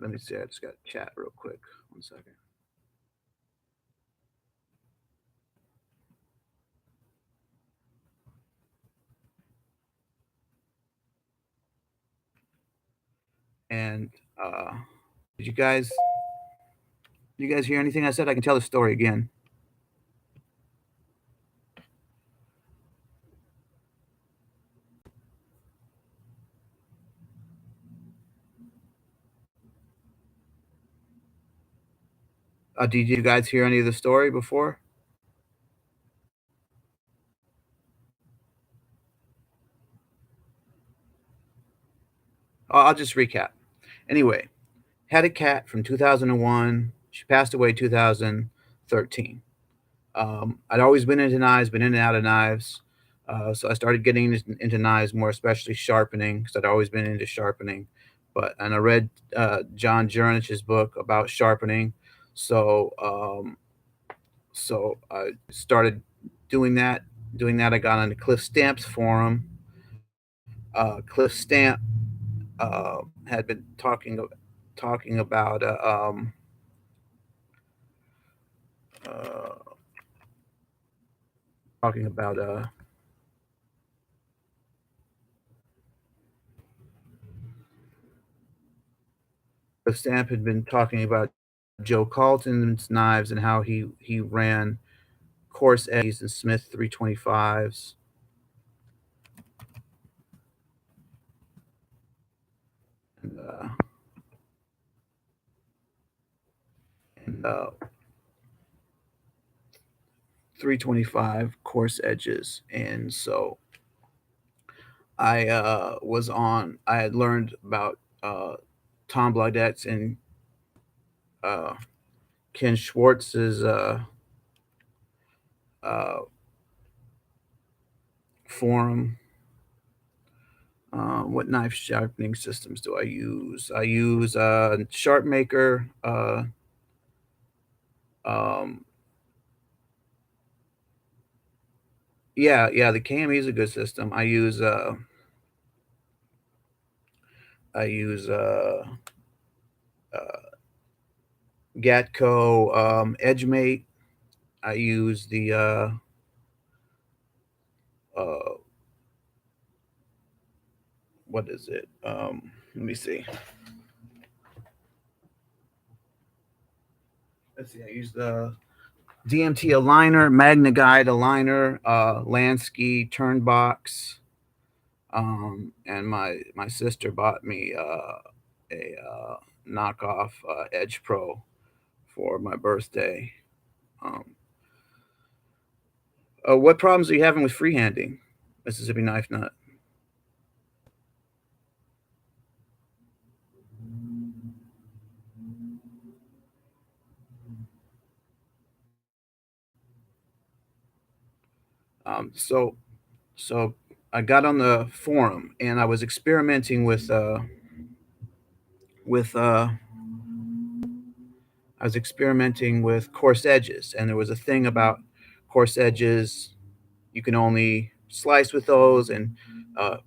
Let me see. I just got to chat real quick. 1 second. And did you guys hear anything I said? I can tell the story again. Did you guys hear any of the story before? I'll just recap. Anyway, had a cat from 2001. She passed away 2013. I'd always been into knives, been in and out of knives. So I started getting into knives more, especially sharpening, because I'd always been into sharpening. And I read John Jurnich's book about sharpening. So so I started doing that. I got on the Cliff Stamp's forum. Cliff Stamp had been talking about uh, talking about Cliff Stamp had been talking about Joe Carlton's knives and how he ran coarse edges and Smith 325s. And, 325 coarse edges. And so I had learned about Tom Blaudette's and uh, Ken Schwartz's uh, forum. What knife sharpening systems do I use? I use Sharpmaker. Um, yeah, the KME is a good system. I use uh, Gatco EdgeMate. I use the uh, what is it? Let me see. Let's see. I use the DMT aligner, Magna Guide aligner, Lansky Turnbox, and my sister bought me a knockoff Edge Pro for my birthday. Um, what problems are you having with freehanding, Mississippi Knife Nut? Um, so so I got on the forum and I was experimenting with I was experimenting with coarse edges, and there was a thing about coarse edges. You can only slice with those, and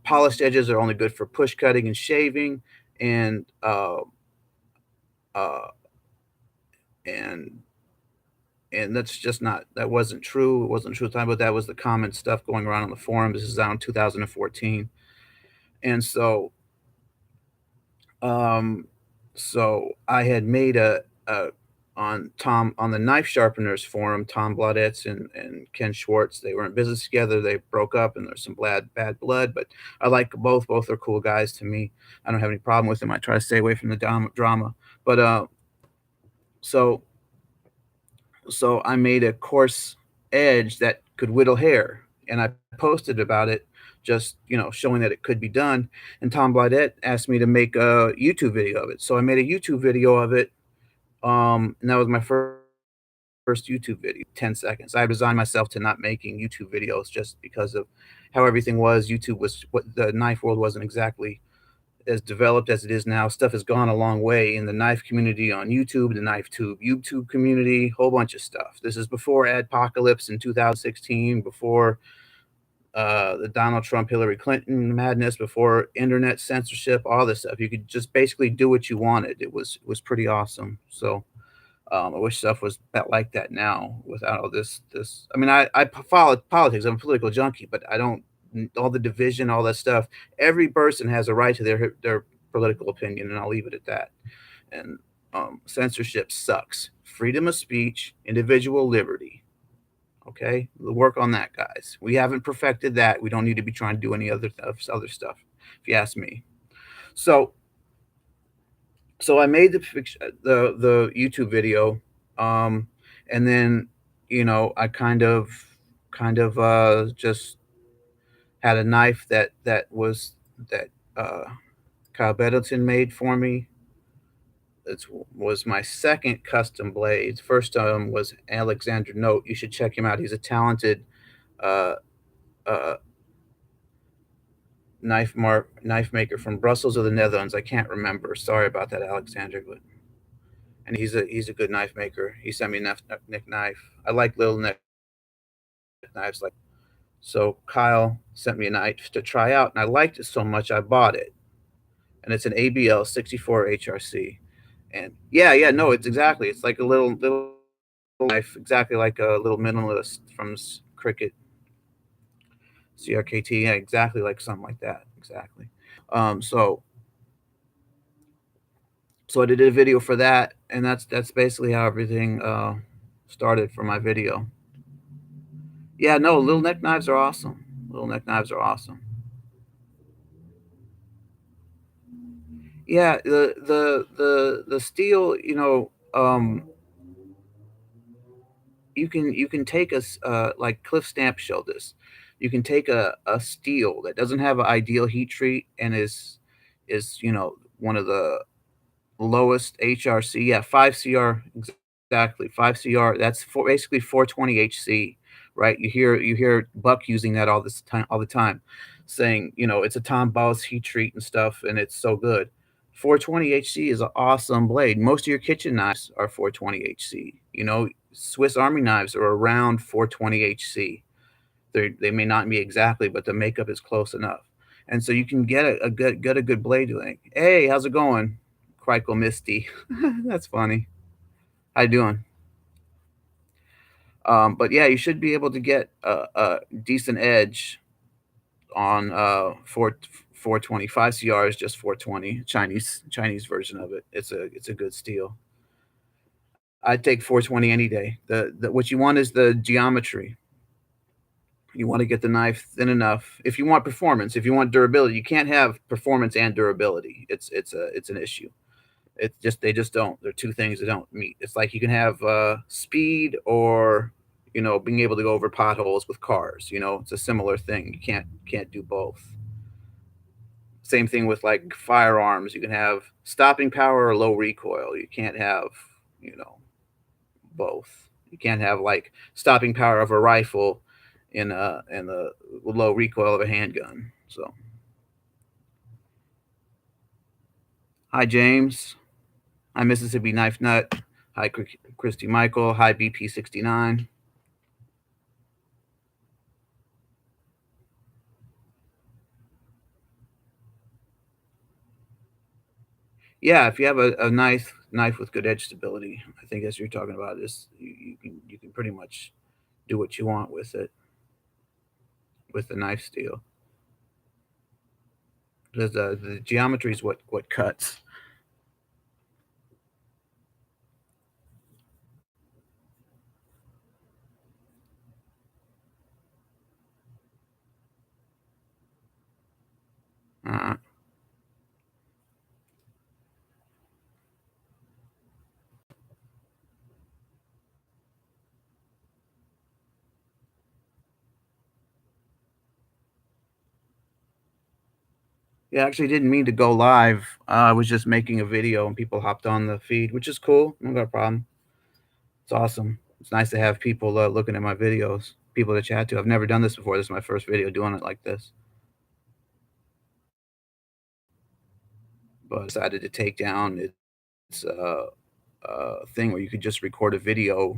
polished edges are only good for push cutting and shaving, and uh, and that's just not that wasn't true. It wasn't true at the time, but that was the common stuff going around on the forum. This is around 2014, and um, so I had made a on the knife sharpeners forum. Tom Blaudette's and Ken Schwartz, they were in business together. They broke up, and there's some bad blood. But I like both. Both are cool guys to me. I don't have any problem with them. I try to stay away from the drama. But so so I made a coarse edge that could whittle hair, and I posted about it, just showing that it could be done. And Tom Blaudette asked me to make a YouTube video of it, so I made a YouTube video of it. And that was my first YouTube video, 10 seconds. I resigned myself to not making YouTube videos just because of how everything was. YouTube was what the knife world wasn't exactly as developed as it is now. Stuff has gone a long way in the knife community on YouTube, the knife tube YouTube community, whole bunch of stuff. This is before Adpocalypse in 2016, before the Donald Trump, Hillary Clinton madness before internet censorship, all this stuff. You could just basically do what you wanted. It was pretty awesome. So I wish stuff was like that now without all this. I mean, I follow politics. I'm a political junkie, but I don't all the division, all that stuff. Every person has a right to their political opinion, and I'll leave it at that. And censorship sucks. Freedom of speech, individual liberty. Okay, we'll work on that, guys. We haven't perfected that. We don't need to be trying to do any other stuff, if you ask me. So, so I made the YouTube video, um, and then I kind of just had a knife that uh, Kyle Beddleton made for me. It was my second custom blade. First was Alexander Note. You should check him out. He's a talented uh, uh, knife maker from Brussels or the Netherlands. I can't remember. Sorry about that, Alexander. But and he's a good knife maker. He sent me a neck knife. I like little neck knives like. So Kyle sent me a knife to try out, and I liked it so much I bought it. And it's an ABL 64 HRC. And yeah, no, it's exactly. It's like a little knife, exactly like a little minimalist from Cricket CRKT. Yeah, exactly like something like that. Exactly. Um, so so I did a video for that, and that's basically how everything started for my video. Yeah, no, little neck knives are awesome. Little neck knives are awesome. Yeah, the steel, you can take like Cliff Stamp showed this. You can take a steel that doesn't have an ideal heat treat and is one of the lowest HRC, yeah, 5 CR, exactly, 5 CR. That's basically 420 HC, right? You hear Buck using that all the time, saying it's a Tom Boss heat treat and stuff, and it's so good. 420 HC is an awesome blade. Most of your kitchen knives are 420 HC. Swiss Army knives are around 420 HC. They may not be exactly, but the makeup is close enough. And so you can get a good blade doing. Hey, how's it going? Crickle Misty. That's funny. How you doing? But yeah, you should be able to get a decent edge on 425 CR is just 420 Chinese version of it. It's a good steel. I'd take 420 any day. The what you want is the geometry. You want to get the knife thin enough. If you want performance, if you want durability, you can't have performance and durability. It's an issue. They just don't. They're two things that don't meet. It's like you can have speed or being able to go over potholes with cars. It's a similar thing. You can't do both. Same thing with like firearms. You can have stopping power or low recoil. You can't have you know both. You can't have like stopping power of a rifle in the low recoil of a handgun. So hi James. Hi Mississippi Knife Nut. Hi Christy Michael. Hi BP69. Yeah, if you have a knife with good edge stability, I think as you're talking about this, you can pretty much do what you want with it with the knife steel. Because the geometry is what cuts. Uh, yeah, I actually didn't mean to go live. I was just making a video and people hopped on the feed, which is cool. No got a problem. It's awesome. It's nice to have people looking at my videos, people to chat to. I've never done this before. This is my first video doing it like this. But I decided to take down its thing where you could just record a video,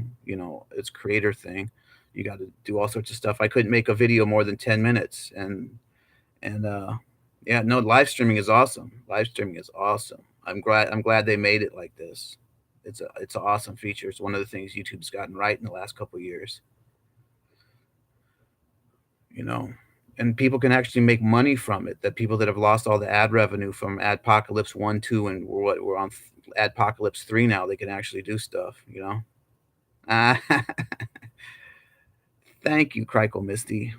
its creator thing. You got to do all sorts of stuff. I couldn't make a video more than 10 minutes. And yeah, no, live streaming is awesome. Live streaming is awesome. I'm glad they made it like this. It's an awesome feature. It's one of the things YouTube's gotten right in the last couple of years. You know, and people can actually make money from it. That people that have lost all the ad revenue from Adpocalypse 1, 2, and we're on Adpocalypse 3 now, they can actually do stuff. You know. Thank you, Crickle Misty.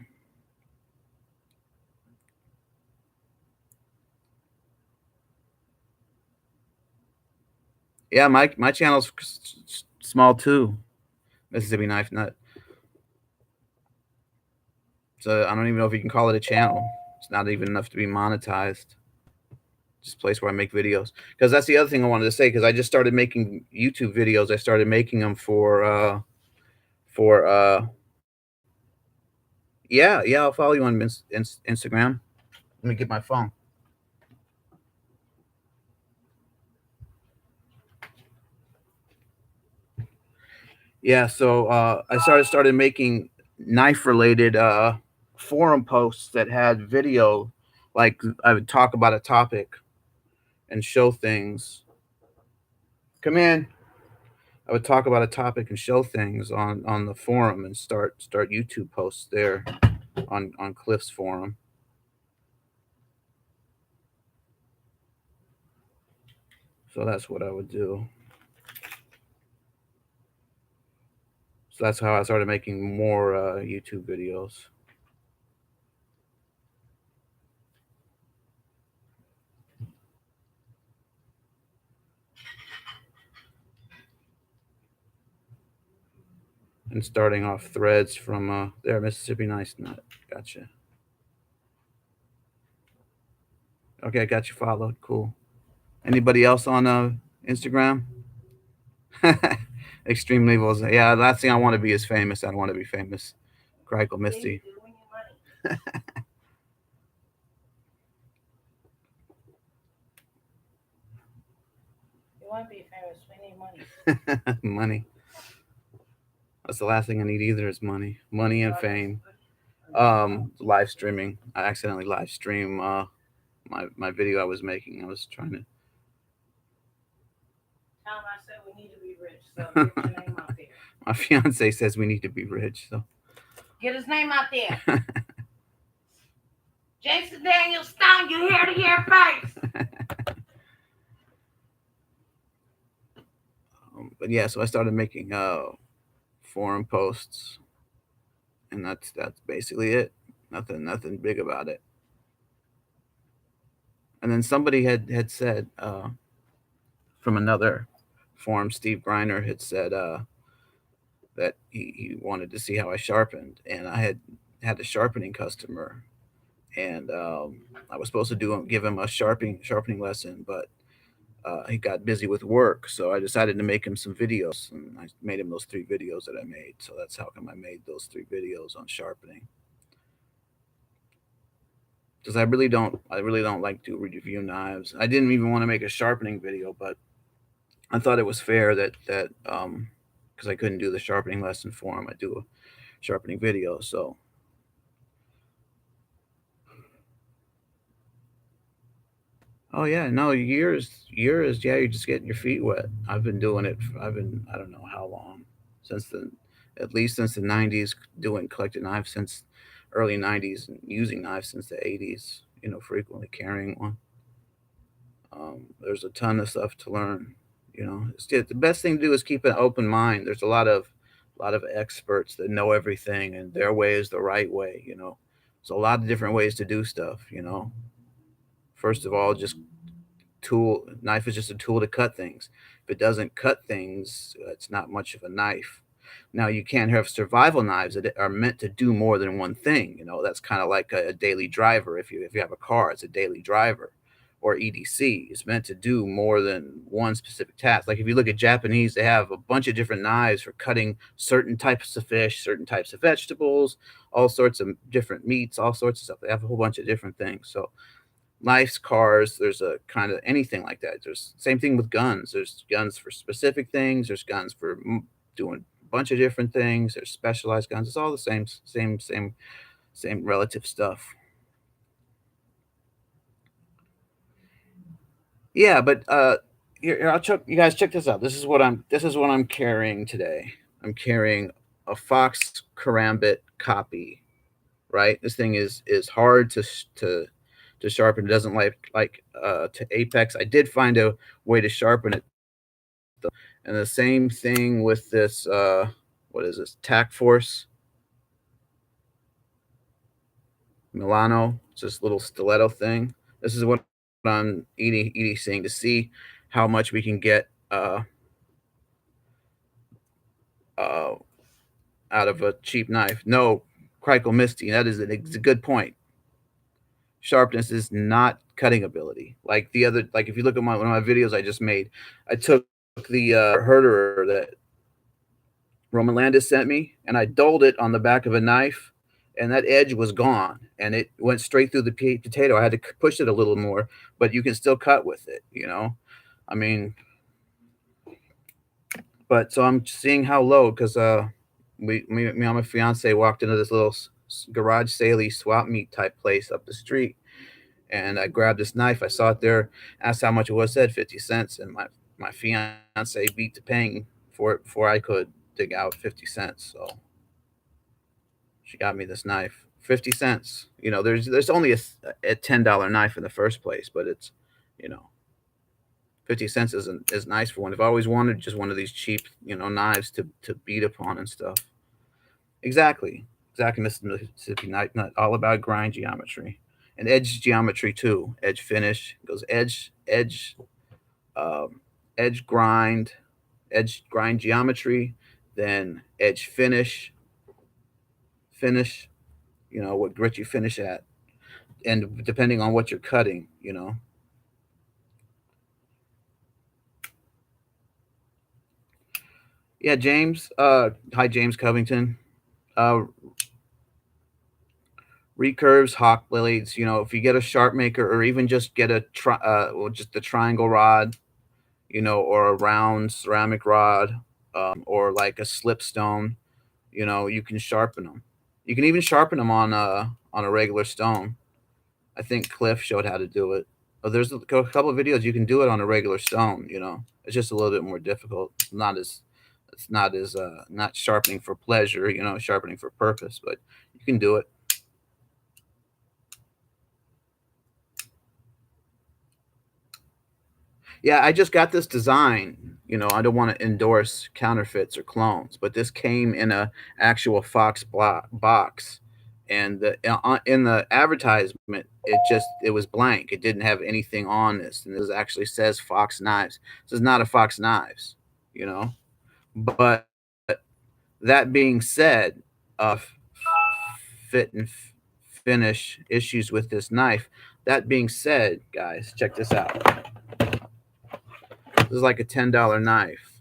Yeah, my channel's small too. Mississippi Knife Nut. So I don't even know if you can call it a channel. It's not even enough to be monetized. Just a place where I make videos. Because that's the other thing I wanted to say. Because I just started making YouTube videos. I started making them for yeah, I'll follow you on Instagram. Let me get my phone. Yeah, so I started making knife related forum posts that had video. Like I would talk about a topic and show things. Come in. I would talk about a topic and show things on the forum and start YouTube posts there on Cliff's forum. So that's what I would do. So that's how I started making more YouTube videos. And starting off threads from there, Mississippi Nice Nut. Gotcha. Okay, I got you followed. Cool. Anybody else on Instagram? Extreme Levels. Yeah, last thing I want to be is famous. I don't want to be famous. Crickle Misty. You want to be famous? We need money. Money. That's the last thing I need either is money. Money and fame. Live streaming. I accidentally live stream my video I was making. I was trying to. Tell him I said we need to be rich, so get your name out there. My fiance says we need to be rich, so get his name out there. Jason Daniel Stone, you hear to hear first. But yeah, so I started making forum posts, and that's basically it. Nothing big about it. And then somebody had said from another forum, Steve Griner had said that he wanted to see how I sharpened, and I had a sharpening customer, and I was supposed to give him a sharpening lesson, but he got busy with work, so I decided to make him some videos, and I made him those 3 videos that I made. So that's how come I made those 3 videos on sharpening. Because I really don't like to review knives. I didn't even want to make a sharpening video, but I thought it was fair that because I couldn't do the sharpening lesson for him, I do a sharpening video. So oh yeah, no, years. Yeah, you're just getting your feet wet. I've been doing it. I don't know how long, since at least since the '90s, doing collecting knives since early '90s, and using knives since the '80s. You know, frequently carrying one. There's a ton of stuff to learn. You know, the best thing to do is keep an open mind. There's a lot of experts that know everything, and their way is the right way. You know, there's a lot of different ways to do stuff. You know, first of all, just knife is just a tool to cut things. If it doesn't cut things, it's not much of a knife. Now you can have survival knives that are meant to do more than one thing. You know, that's kind of like a daily driver. If you have a car, it's a daily driver. Or EDC is meant to do more than one specific task. Like if you look at Japanese, they have a bunch of different knives for cutting certain types of fish, certain types of vegetables, all sorts of different meats, all sorts of stuff. They have a whole bunch of different things. So knives, cars, there's a kind of anything like that. There's same thing with guns. There's guns for specific things. There's guns for doing bunch of different things. There's specialized guns. It's all the same relative stuff. Yeah, but here I'll check. You guys check this out. This is what I'm carrying today. I'm carrying a Fox Karambit copy. Right, this thing is hard to sharpen. It doesn't like to apex. I did find a way to sharpen it though. And the same thing with this. What is this? Tac Force Milano. It's this little stiletto thing. This is what I'm eating seeing to see how much we can get uh, out of a cheap knife. No, Crikel Misty. It's a good point. Sharpness is not cutting ability. Like if you look at one of my videos I just made, I took the herder that Roman Landis sent me and I dulled it on the back of a knife, and that edge was gone and it went straight through the potato. I had to push it a little more, but you can still cut with it, you know. I mean, but so I'm seeing how low because me and my fiance walked into this little garage saley swap meet type place up the street, and I grabbed this knife. I saw it there, asked how much it was, said 50 cents, and my fiance beat the paying for it before I could dig out 50 cents. So she got me this knife, 50 cents. You know, there's only a $10 knife in the first place, but it's, you know, 50 cents is nice for one. I've always wanted just one of these cheap, you know, knives to beat upon and stuff. Exactly, exactly, Mr. Mississippi Night Nut, all about grind geometry and edge geometry too. Edge finish goes um, edge grind geometry, then edge finish. You know what grit you finish at, and depending on what you're cutting, you know. Yeah, James. Hi, James Covington. Uh, recurves, hawk blades. You know, if you get a sharp maker, or even just get just a triangle rod, you know, or a round ceramic rod, or like a slipstone, you know, you can sharpen them. You can even sharpen them on a regular stone. I think Cliff showed how to do it. But there's a couple of videos you can do it on a regular stone. You know, it's just a little bit more difficult. Not sharpening for pleasure. You know, sharpening for purpose. But you can do it. Yeah, I just got this design. You know, I don't want to endorse counterfeits or clones, but this came in a actual Fox box, and in the advertisement, it was blank. It didn't have anything on this, and this actually says Fox Knives. This is not a Fox Knives, you know. But that being said, fit and finish issues with this knife. That being said, guys, check this out. This is like a $10 knife.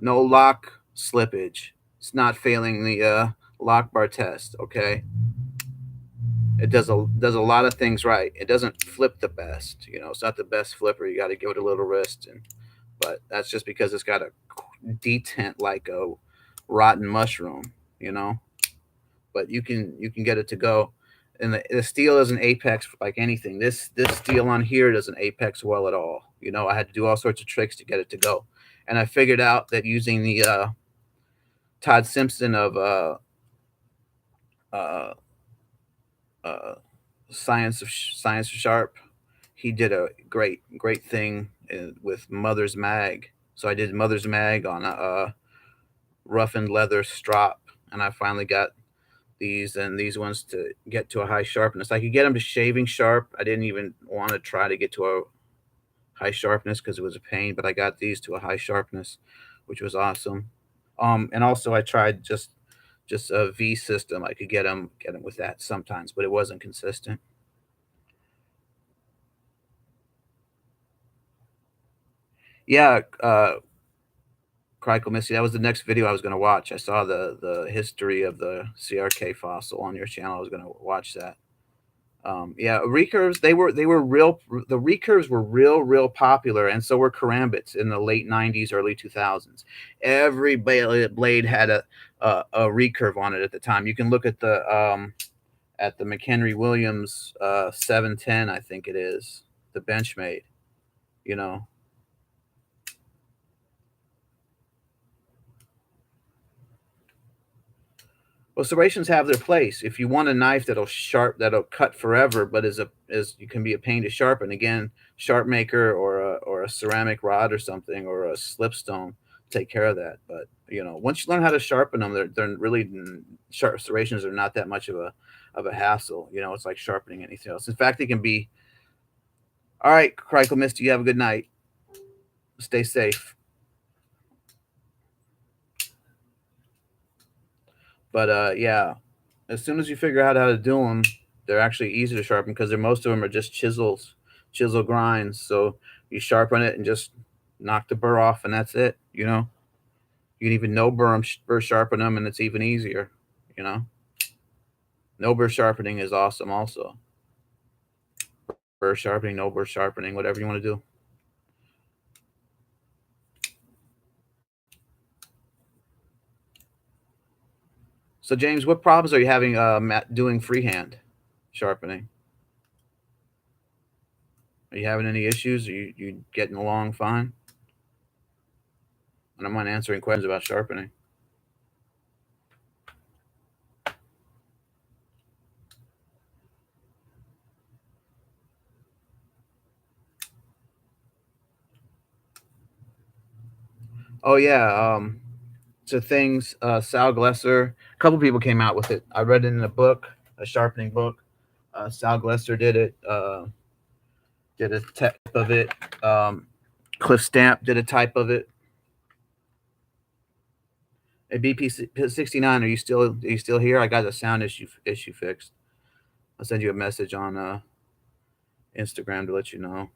No lock slippage. It's not failing the lock bar test. Okay, it does a lot of things right. It doesn't flip the best. You know, it's not the best flipper. You got to give it a little wrist, but that's just because it's got a detent like a rotten mushroom. You know, but you can get it to go. And the steel doesn't apex like anything. This steel on here doesn't apex well at all. You know, I had to do all sorts of tricks to get it to go, and I figured out that using the Todd Simpson of uh, uh, Science of Sharp, he did a great thing with Mother's Mag. So I did Mother's Mag on a roughened leather strop, and I finally got these ones to get to a high sharpness. I could get them to shaving sharp. I didn't even want to try to get to a high sharpness because it was a pain, but I got these to a high sharpness, which was awesome. And also I tried just a V system. I could get them with that sometimes, but it wasn't consistent. Yeah, Crikel Missy, that was the next video I was going to watch. I saw the history of the CRK fossil on your channel. I was going to watch that. Yeah, recurves, they were real. The recurves were real popular, and so were karambits in the late '90s, early 2000s. Every blade had a recurve on it at the time. You can look at the McHenry Williams 710, I think it is, the Benchmade. You know, well, serrations have their place. If you want a knife that'll cut forever, but is you can be a pain to sharpen. Again, sharp maker or a ceramic rod or something or a slipstone take care of that. But once you learn how to sharpen them, they're really sharp serrations are not that much of a hassle. It's like sharpening anything else. In fact, they can be. All right, Crichel Misty, you have a good night. Stay safe. But yeah, as soon as you figure out how to do them, they're actually easy to sharpen because most of them are just chisel grinds. So you sharpen it and just knock the burr off, and that's it. You can even burr sharpen them, and it's even easier. You know, no burr sharpening is awesome. Also, burr sharpening, no burr sharpening, whatever you want to do. So James, what problems are you having doing freehand sharpening? Are you having any issues? Are you getting along fine? And I'm not answering questions about sharpening. Oh yeah, so things. Sal Glesser, a couple people came out with it. I read it in a book, a sharpening book. Sal Glesser did a type of it. Um, Cliff Stamp did a type of it. A BP69, are you still here? I got the sound issue fixed. I'll send you a message on Instagram to let you know.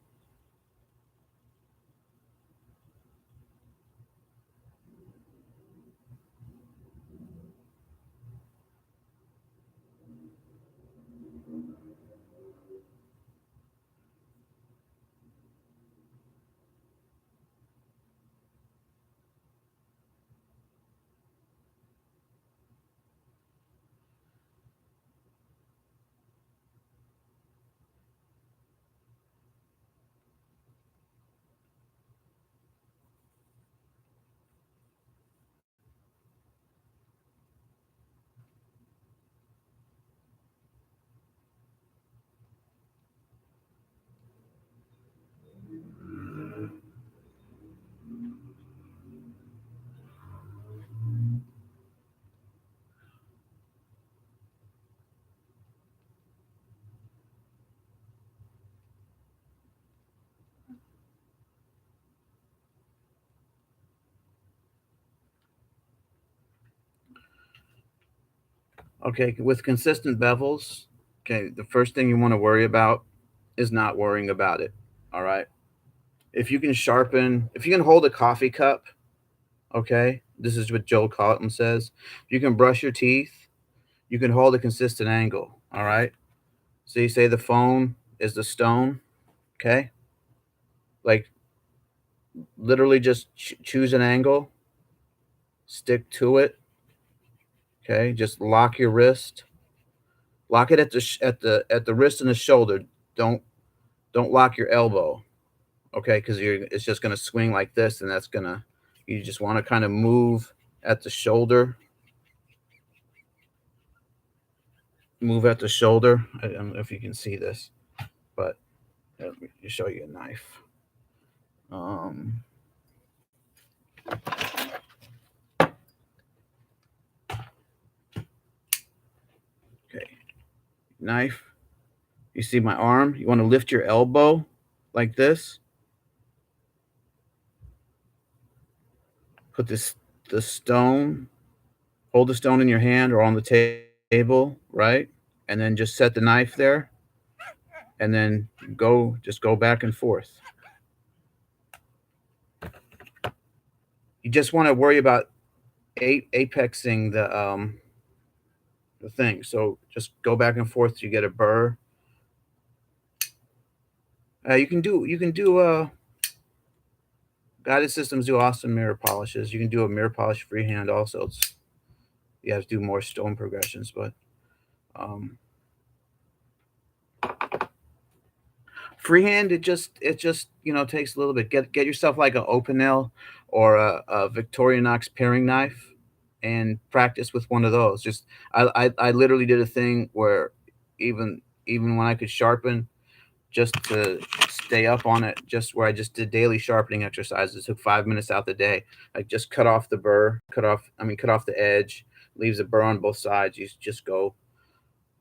Okay, with consistent bevels, okay, the first thing you want to worry about is not worrying about it. All right. If you can hold a coffee cup, okay, this is what Joel Cotton says. You can brush your teeth, you can hold a consistent angle. All right. So you say the phone is the stone, okay? Like literally just choose an angle, stick to it, okay? Just lock your wrist, lock it at the wrist and the shoulder. Don't don't lock your elbow, okay? Because it's just gonna swing like this, and you just want to kind of move at the shoulder, move at the shoulder. I don't know if you can see this, but let me show you a knife. Um, okay, knife. You see my arm? You want to lift your elbow like this. Put the stone, hold the stone in your hand or on the table, right? And then just set the knife there, and then go back and forth. You just want to worry about apexing the thing. So just go back and forth till you get a burr. You can do guided systems do awesome mirror polishes. You can do a mirror polish freehand also. You have to do more stone progressions, but um, freehand it just takes a little bit. Get yourself like an open nail or a Victorinox paring knife and practice with one of those. Just I literally did a thing where even even when I could sharpen, just to stay up on it, just where I just did daily sharpening exercises. It took 5 minutes out the day. I just cut off the burr, cut off the edge, leaves a burr on both sides. You just go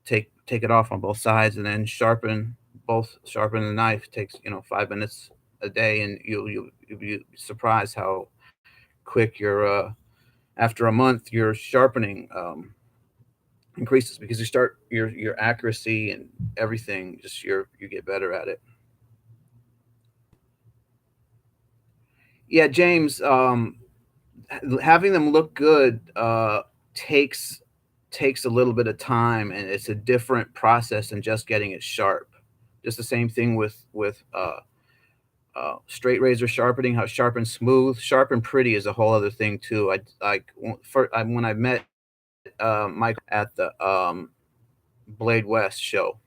take it off on both sides and then sharpen the knife. It takes 5 minutes a day, and you'll be surprised how quick after a month your sharpening increases, because you start your accuracy and everything, just you get better at it. Yeah, James, having them look good takes takes a little bit of time, and it's a different process than just getting it sharp. Just the same thing with straight razor sharpening, how sharp and smooth, sharp and pretty is a whole other thing too. When I met Michael at the Blade West show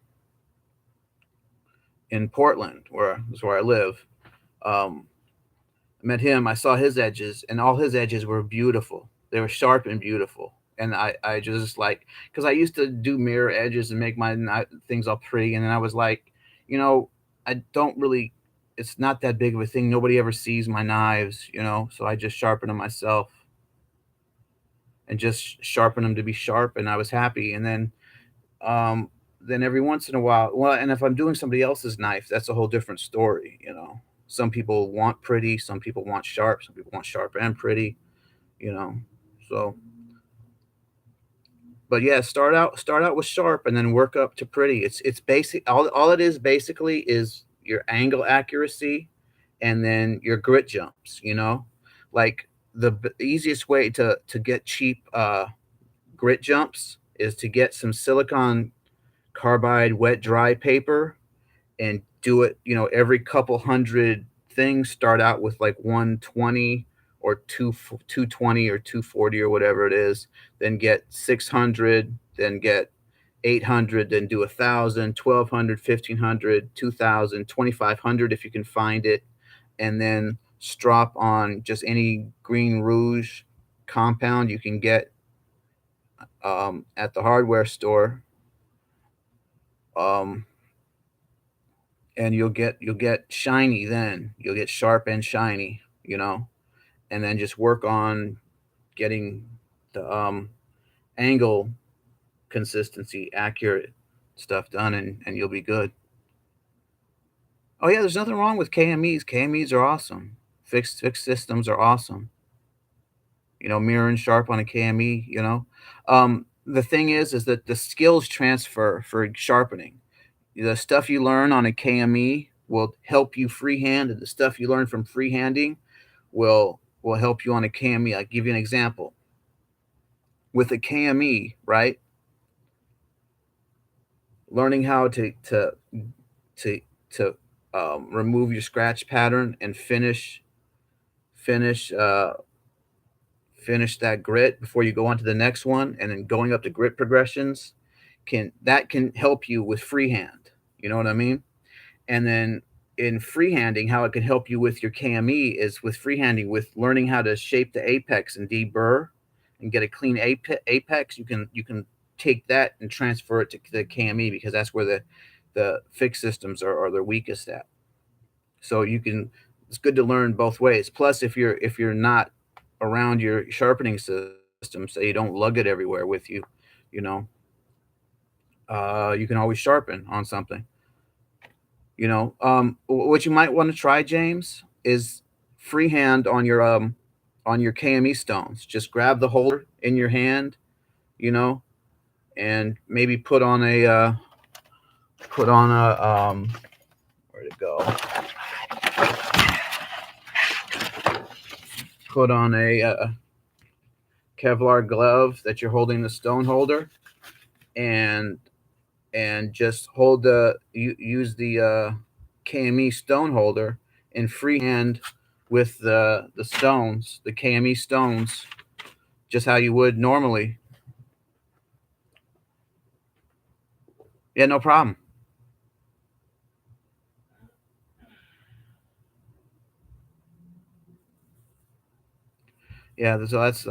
in Portland, where I live. Um, Met him, I saw his edges, and all his edges were beautiful. They were sharp and beautiful. And I just like, because I used to do mirror edges and make my things all pretty. And then I was like, you know, I don't really, it's not that big of a thing. Nobody ever sees my knives. So I just sharpen them myself and just sharpen them to be sharp. And I was happy. And um, then every once in a while, well, and if I'm doing somebody else's knife, that's a whole different story. Some people want pretty, some people want sharp, some people want sharp and pretty, you know. So, but yeah, start out with sharp and then work up to pretty. It's basic. All it is basically is your angle accuracy, and then your grit jumps. Like the easiest way to get cheap grit jumps is to get some silicon carbide wet dry paper and do it every couple hundred things. Start out with like 120 or 220 or 240 or whatever it is, then get 600, then get 800, then do 1,000, 1,200, 1,500, 2,000, 2,500 if you can find it, and then strop on just any green rouge compound you can get at the hardware store. um, and you'll get shiny, then you'll get sharp and shiny. And then just work on getting the angle consistency accurate stuff done, and you'll be good. Oh yeah, there's nothing wrong with KMEs are awesome. Fixed systems are awesome. Mirror and sharp on a KME. The thing is that the skills transfer for sharpening. The stuff you learn on a KME will help you freehand, and the stuff you learn from freehanding will help you on a KME. I'll give you an example. With a KME, right? Learning how to to remove your scratch pattern and finish finish that grit before you go on to the next one, and then going up to grit progressions can help you with freehand. You know what I mean? And then in freehanding, how it can help you with your KME is with freehanding, with learning how to shape the apex and deburr and get a clean apex. You can take that and transfer it to the KME, because that's where the fixed systems are their weakest at. So it's good to learn both ways. Plus, if you're not around your sharpening system, so you don't lug it everywhere with you know, you can always sharpen on something. What you might want to try, James, is freehand on your KME stones. Just grab the holder in your hand, you know, and maybe put on a where'd it go? Put on a Kevlar glove that you're holding the stone holder, and just use the KME stone holder and freehand with the stones, the KME stones, just how you would normally. Yeah, no problem. Yeah, so that's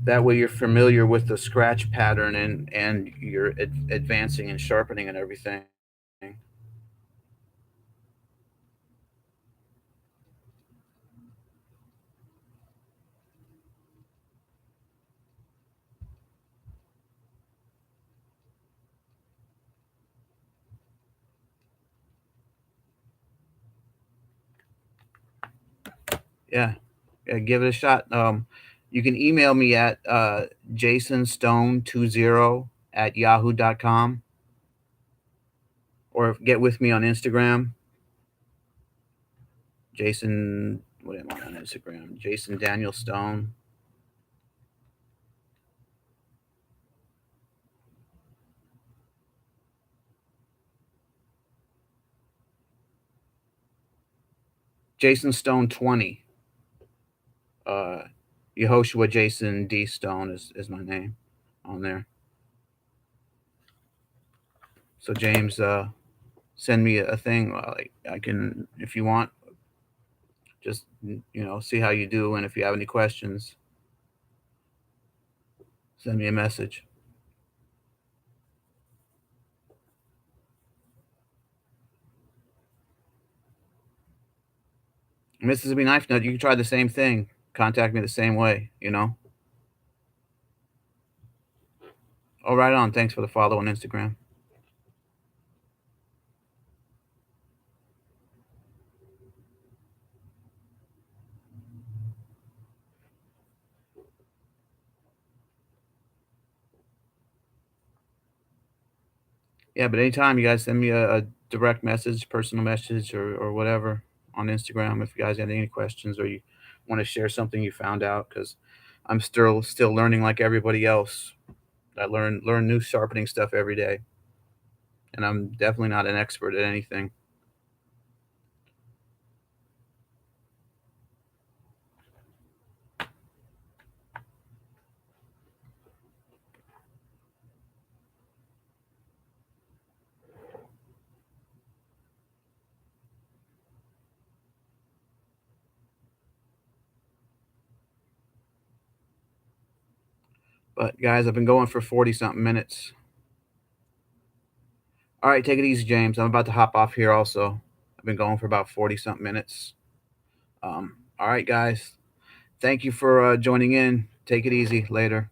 that way you're familiar with the scratch pattern and you're advancing and sharpening and everything. Yeah, yeah, give it a shot. You can email me at jasonstone20 at yahoo.com, or get with me on Instagram. Jason, what am I on Instagram? Jason Daniel Stone. Jason Stone 20. Uh, Yehoshua Jason D Stone is my name on there. So James, send me a thing. Like I can, if you want, just see how you do, and if you have any questions, send me a message. Mississippi Knife Nut, you can try the same thing. Contact me the same way. Oh, right on. Thanks for the follow on Instagram. Yeah, but anytime you guys send me a direct message, personal message, or whatever on Instagram if you guys have any questions or you want to share something you found out, because I'm still learning like everybody else. I learn new sharpening stuff every day, and I'm definitely not an expert at anything. But guys, I've been going for 40 something minutes. All right, take it easy, James. I'm about to hop off here also. I've been going for about 40 something minutes. All right, guys. Thank you for joining in. Take it easy. Later.